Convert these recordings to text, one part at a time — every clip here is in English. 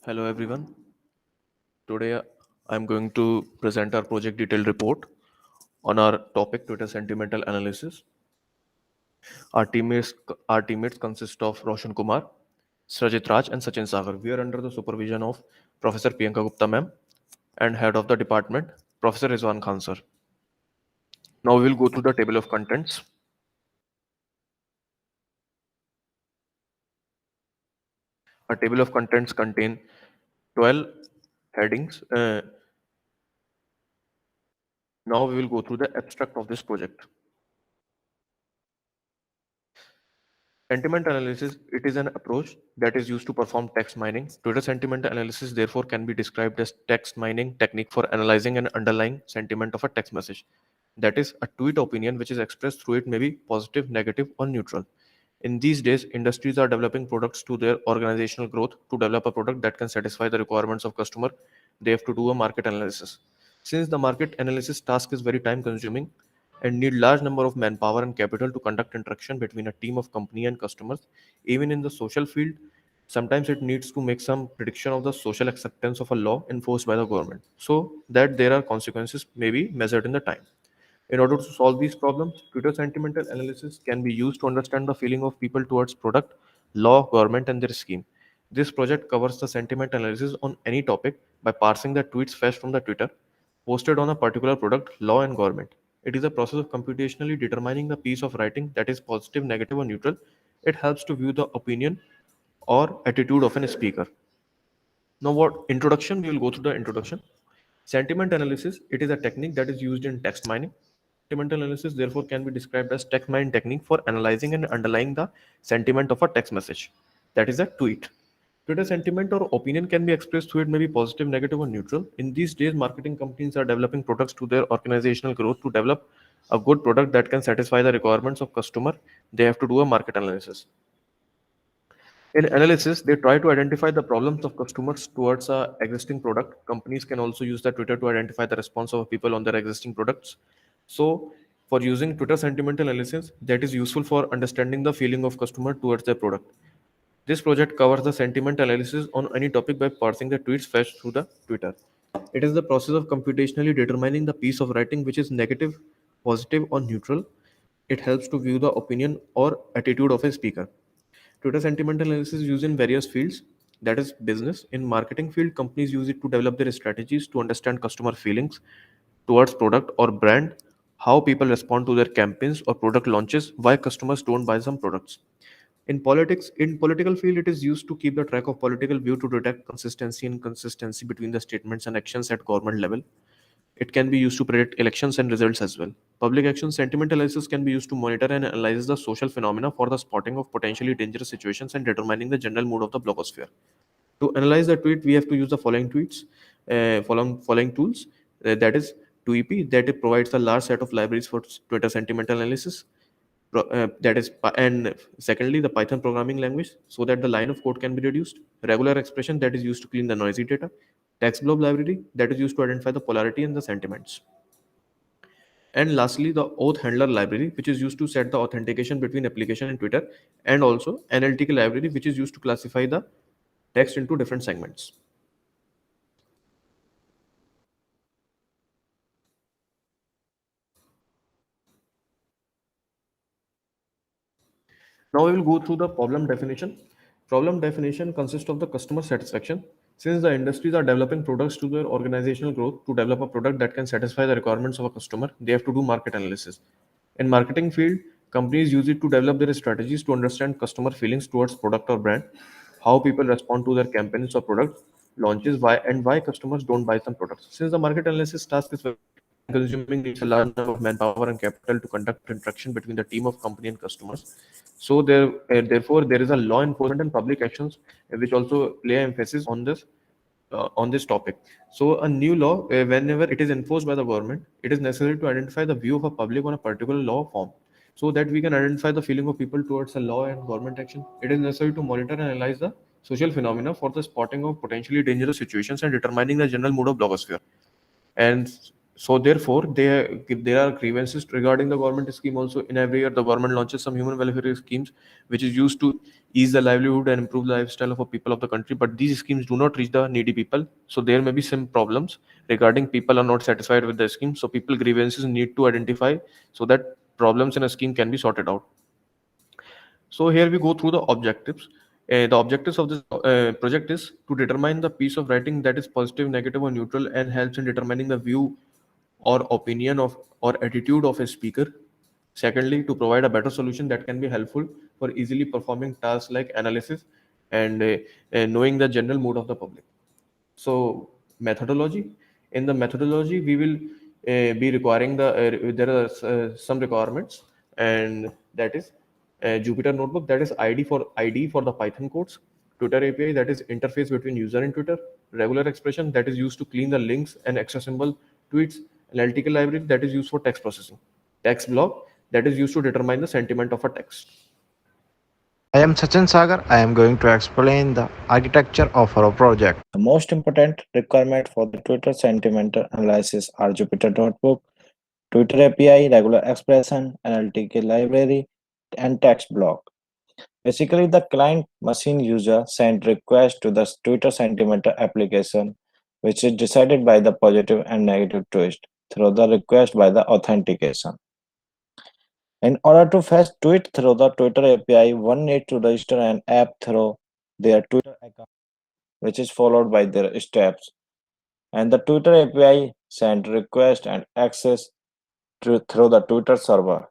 Hello everyone. Today I'm going to present our project detailed report on our topic Twitter sentimental analysis. Our teammates our teammates consist of Roshan Kumar, Srajit Raj and Sachin Sagar. We are under the supervision of Professor Priyanka Gupta ma'am and head of the department Professor Rizwan Khan sir. Now we will go through the table of contents. Our table of contents contain 12 headings. Now we will go through the abstract of this project. Sentiment analysis, it is an approach that is used to perform text mining. Twitter sentiment analysis therefore can be described as text mining technique for analyzing an underlying sentiment of a text message. That is, a tweet opinion which is expressed through it may be positive, negative, or neutral. In these days, industries are developing products to their organizational growth. To develop a product that can satisfy the requirements of customer, they have to do a market analysis. Since the market analysis task is very time consuming and need large number of manpower and capital to conduct interaction between a team of company and customers, even in the social field, sometimes it needs to make some prediction of the social acceptance of a law enforced by the government so that there are consequences may be measured in the time. In order to solve these problems, Twitter sentimental analysis can be used to understand the feeling of people towards product, law, government, and their scheme. This project covers the sentiment analysis on any topic by parsing the tweets fetched from the Twitter posted on a particular product, law, and government. It is a process of computationally determining the piece of writing that is positive, negative, or neutral. It helps to view the opinion or attitude of a speaker. Now, what introduction? We will go through the introduction. Sentiment analysis, it is a technique that is used in text mining. Sentiment analysis, therefore, can be described as text mining technique for analyzing and underlying the sentiment of a text message. That is a tweet. Twitter sentiment or opinion can be expressed through it may be positive, negative, or neutral. In these days, marketing companies are developing products to their organizational growth. To develop a good product that can satisfy the requirements of customer, they have to do a market analysis. In analysis, they try to identify the problems of customers towards a existing product. Companies can also use the Twitter to identify the response of people on their existing products. So, for using Twitter sentimental analysis, that is useful for understanding the feeling of customer towards their product. This project covers the sentiment analysis on any topic by parsing the tweets fetched through the Twitter. It is the process of computationally determining the piece of writing which is negative, positive, or neutral. It helps to view the opinion or attitude of a speaker. Twitter sentiment analysis is used in various fields. That is business. In marketing field, companies use it to develop their strategies to understand customer feelings towards product or brand, how people respond to their campaigns or product launches, why customers don't buy some products. In political field, it is used to keep the track of political view to detect consistency and inconsistency between the statements and actions at government level. It can be used to predict elections and results as well. Public action sentiment analysis can be used to monitor and analyze the social phenomena for the spotting of potentially dangerous situations and determining the general mood of the blogosphere. To analyze the tweet, we have to use the following tools. That is 2EP, that it provides a large set of libraries for Twitter sentiment analysis. And secondly, the Python programming language, so that the line of code can be reduced. Regular expression that is used to clean the noisy data. Text blob library that is used to identify the polarity and the sentiments. And lastly, the auth handler library, which is used to set the authentication between application and Twitter, and also analytical library, which is used to classify the text into different segments. Now we will go through the problem definition. Problem definition consists of the customer satisfaction. Since the industries are developing products to their organizational growth, to develop a product that can satisfy the requirements of a customer, they have to do market analysis. In marketing field, companies use it to develop their strategies to understand customer feelings towards product or brand, how people respond to their campaigns or product launches, why customers don't buy some products. Since the market analysis task is very consuming, needs a large number of manpower and capital to conduct interaction between the team of company and customers. So therefore, there is a law enforcement and public actions which also lay emphasis on this topic. So a new law, whenever it is enforced by the government, it is necessary to identify the view of a public on a particular law form, so that we can identify the feeling of people towards a law and government action. It is necessary to monitor and analyze the social phenomena for the spotting of potentially dangerous situations and determining the general mood of blogosphere. And So therefore, there are grievances regarding the government scheme also. In every year, the government launches some human welfare schemes, which is used to ease the livelihood and improve the lifestyle of the people of the country. But these schemes do not reach the needy people. So there may be some problems regarding people are not satisfied with the scheme. So people grievances need to identify so that problems in a scheme can be sorted out. So here we go through the objectives. The objectives of this project is to determine the piece of writing that is positive, negative, or neutral, and helps in determining the view or opinion of or attitude of a speaker. Secondly, to provide a better solution that can be helpful for easily performing tasks like analysis and knowing the general mood of the public. So methodology. In the methodology, we will be requiring there are some requirements, and that is Jupyter Notebook, that is ID for the Python codes, Twitter API, that is interface between user and Twitter, regular expression, that is used to clean the links and accessible tweets, analytical library, that is used for text processing, text block, that is used to determine the sentiment of a text. I am Sachin Sagar. I am going to explain the architecture of our project. The most important requirement for the Twitter sentimental analysis are Jupyter Notebook, Twitter API, regular expression, analytical library, and text block. Basically, the client machine user send request to the Twitter sentimental application, which is decided by the positive and negative twist through the request by the authentication. In order to fetch tweet through the Twitter API, one needs to register an app through their Twitter account, which is followed by their steps. And the Twitter API send request and access through the Twitter server.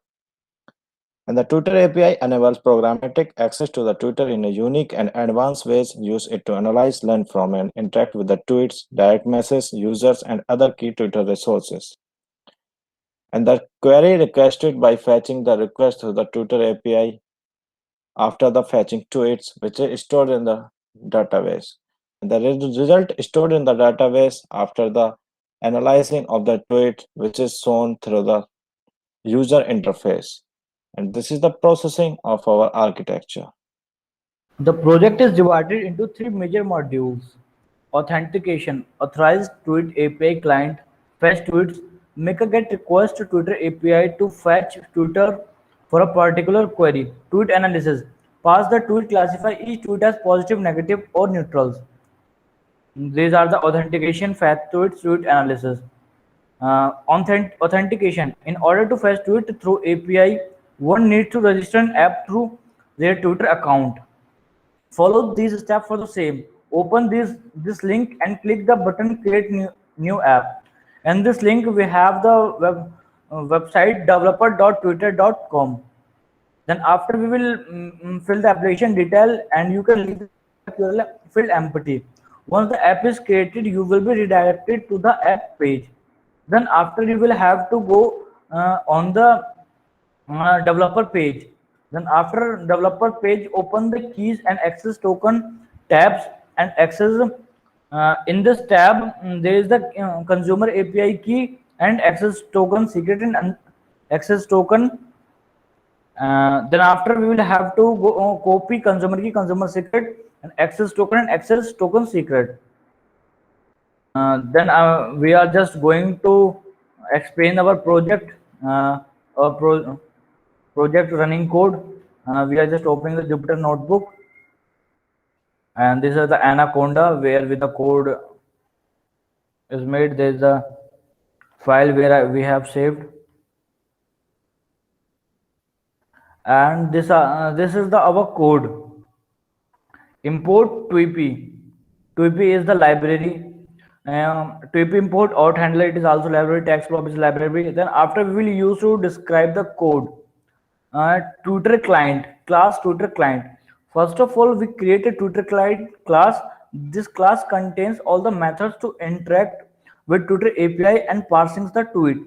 And the Twitter API enables programmatic access to the Twitter in a unique and advanced ways. Use it to analyze, learn from, and interact with the tweets, direct messages, users, and other key Twitter resources. And the query requested by fetching the request through the Twitter API after the fetching tweets, which is stored in the database. And the result stored in the database after the analyzing of the tweet, which is shown through the user interface. And this is the processing of our architecture. The project is divided into three major modules: authentication, authorized tweet API client, fetch tweets, make a get request to Twitter API to fetch Twitter for a particular query, tweet analysis, pass the tweet, classify each tweet as positive, negative, or neutrals. These are the authentication, fetch tweet, tweet analysis. Authentication. In order to fetch tweet through API, one needs to register an app through their Twitter account. Follow these steps for the same. Open this link and click the button create new app. And this link we have the website developer.twitter.com. Then after we will fill the application detail, and you can leave the URL filled empty. Once the app is created, you will be redirected to the app page. Then after you will have to go on the developer page. Then after developer page, open the keys and access token tabs and access. In this tab, there is the consumer API key and access token secret and access token. Then after we will have to go copy consumer key, consumer secret, and access token and access token secret. Then we are just going to explain our project. Project running code. We are just opening the Jupyter notebook, and this is the Anaconda where with the code is made. There is a file where we have saved, and this is the our code. Import Tweepy. Tweepy is the library. Tweepy import out handler, it is also library. Text blob is library. Then after we will use to describe the code. Twitter client, class Twitter client. First of all, we create a Twitter client class. This class contains all the methods to interact with Twitter API and parsing the tweet.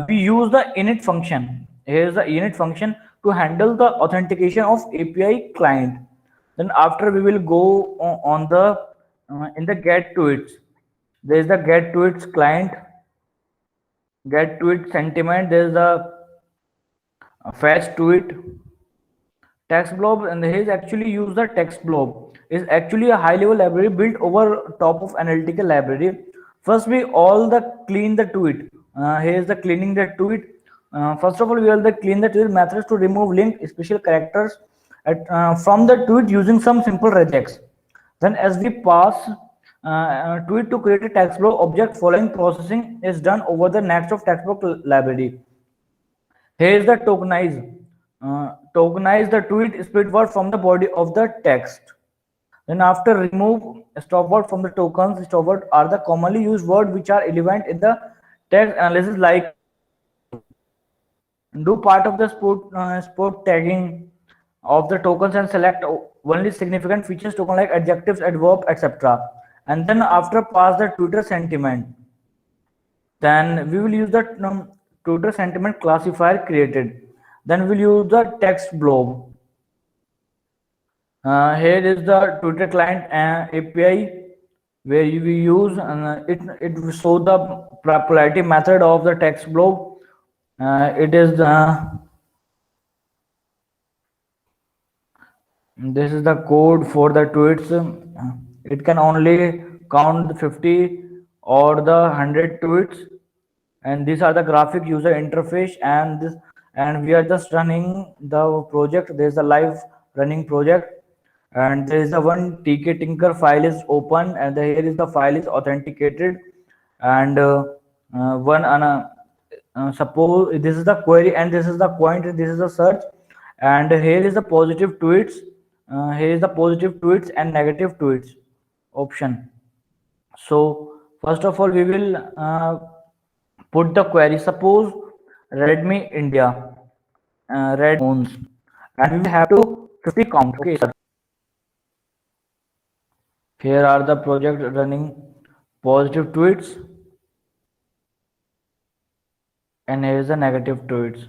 We use the init function. Here is the init function to handle the authentication of API client. Then after we will go on the in the get tweets. There is the get tweets client, get tweet sentiment. There is the fetch tweet text blob, and here is actually use the text blob is actually a high level library built over top of analytical library First, we all the clean the tweet. Here is the cleaning the tweet. First of all, we will the clean the tweet methods to remove link special characters from the tweet using some simple regex. Then, as we pass tweet to create a text block object, following processing is done over the next of text block library. Here is the tokenize. Tokenize the tweet split word from the body of the text. Then after remove stop word from the tokens, stop word are the commonly used word which are relevant in the text analysis, like do part of the sport tagging of the tokens and select only significant features token like adjectives, adverb, etc. And then after pass the Twitter sentiment, then we will use the Twitter sentiment classifier created. Then we'll use the text blob. Here is the Twitter client API where we use it show the polarity method of the text blob. It is this is the code for the tweets. It can only count the 50 or the 100 tweets, and these are the graphic user interface, and we are just running the project. There is a live running project, and there is a one tk tinker file is open, and here is the file is authenticated, and suppose this is the query and this is the point, this is the search, and here is the positive tweets. Here is the positive tweets and negative tweets option. So first of all, we will put the query. Suppose Redmi India, Red phones, and we will have to 50 count. Okay, sir. Here are the project running positive tweets, and here is the negative tweets.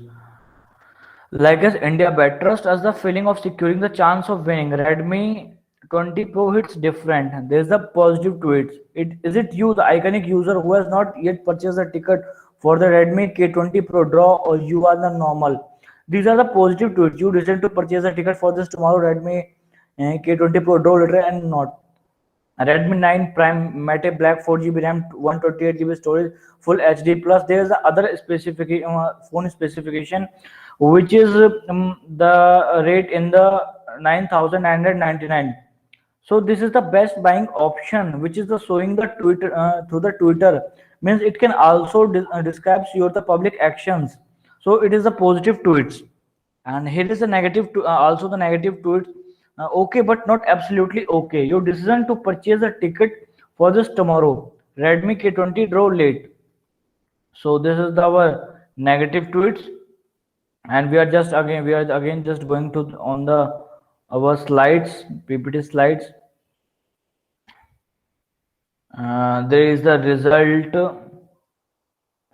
Like as India bet, trust us the feeling of securing the chance of winning. Redmi 20 Pro hits different. There's the positive tweets. Is it you, the iconic user who has not yet purchased a ticket for the Redmi K20 Pro draw, or you are the normal? These are the positive tweets. You decide to purchase a ticket for this tomorrow Redmi K20 Pro draw later and not. Redmi 9 Prime Matte Black 4GB RAM, 128GB storage, full HD plus. There is the other phone specification, which is the rate in the 9,999. So this is the best buying option, which is the showing the Twitter through the Twitter. Means it can also describes your the public actions. So it is the positive tweets, and here is the negative also the negative tweets. Okay, but not absolutely okay. Your decision to purchase a ticket for this tomorrow Redmi K20 draw late. So this is our negative tweets, and we are again just going to on the our slides, PPT slides. There is the result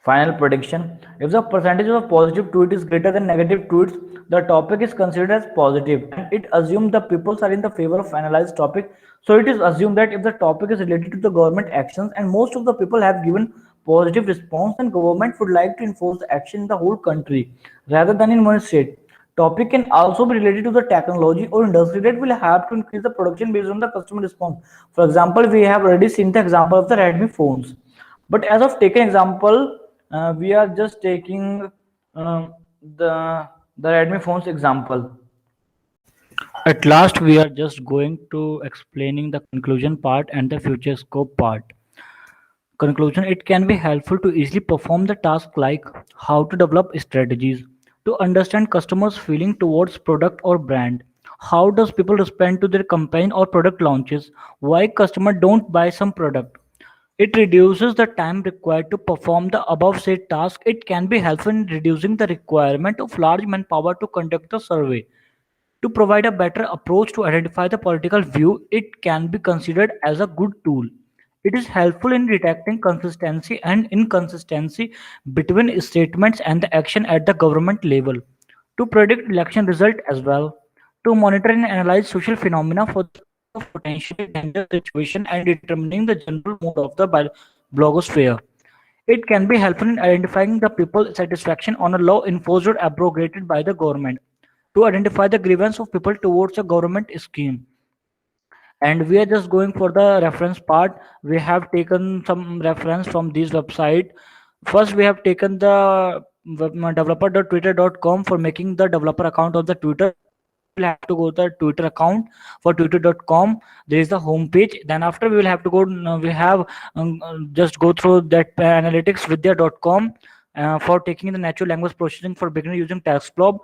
final prediction. If the percentage of positive tweet is greater than negative tweets, the topic is considered as positive, and it assumes the people are in the favor of analyzed topic. So it is assumed that if the topic is related to the government actions and most of the people have given positive response, then government would like to enforce the action in the whole country rather than in one state. Topic can also be related to the technology or industry that will have to increase the production based on the customer response. For example, we have already seen the example of the Redmi phones, but as of taken example, we are just taking the Redmi phones example. At last, we are just going to explaining the conclusion part and the future scope part. Conclusion: it can be helpful to easily perform the task like how to develop strategies, to understand customers' feeling towards product or brand, how does people respond to their campaign or product launches, why customer don't buy some product. It reduces the time required to perform the above said task. It can be helpful in reducing the requirement of large manpower to conduct the survey. To provide a better approach to identify the political view, it can be considered as a good tool. It is helpful in detecting consistency and inconsistency between statements and the action at the government level. To predict election result as well. To monitor and analyze social phenomena for the of potentially dangerous situation and determining the general mood of the blogosphere. It can be helpful in identifying the people's satisfaction on a law enforced or abrogated by the government, to identify the grievance of people towards a government scheme. And we are just going for the reference part. We have taken some reference from this website. First, we have taken the developer.twitter.com for making the developer account of the Twitter. Then we will have to go to the Twitter account for twitter.com. There is the home page. Then after we will have to go, we have just go through that analytics vidya.com for taking the natural language processing for beginner using TaskBlob.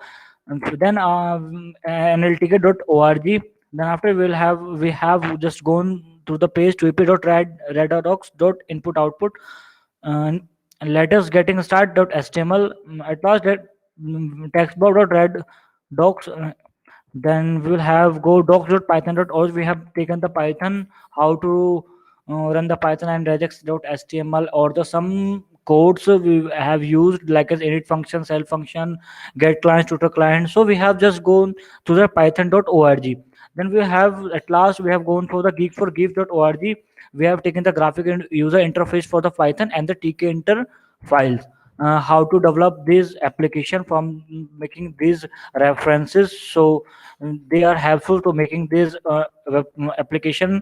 And so then analytica.org. Then after we have just gone to the page to ap.redadocs.input output, and let us getting start.html. At last that textbox.red docs. Then we will have go docs.python.org. We have taken the Python, how to run the Python, and regex.html, or the some codes we have used like as init function, self function, get clients, tutor client. So we have just gone to the python.org. Then we have at last we have gone for the geek4geek.org. We have taken the graphic and user interface for the Python and the tkinter files. How to develop this application from making these references, so they are helpful to making this application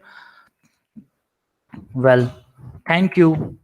well. Thank you.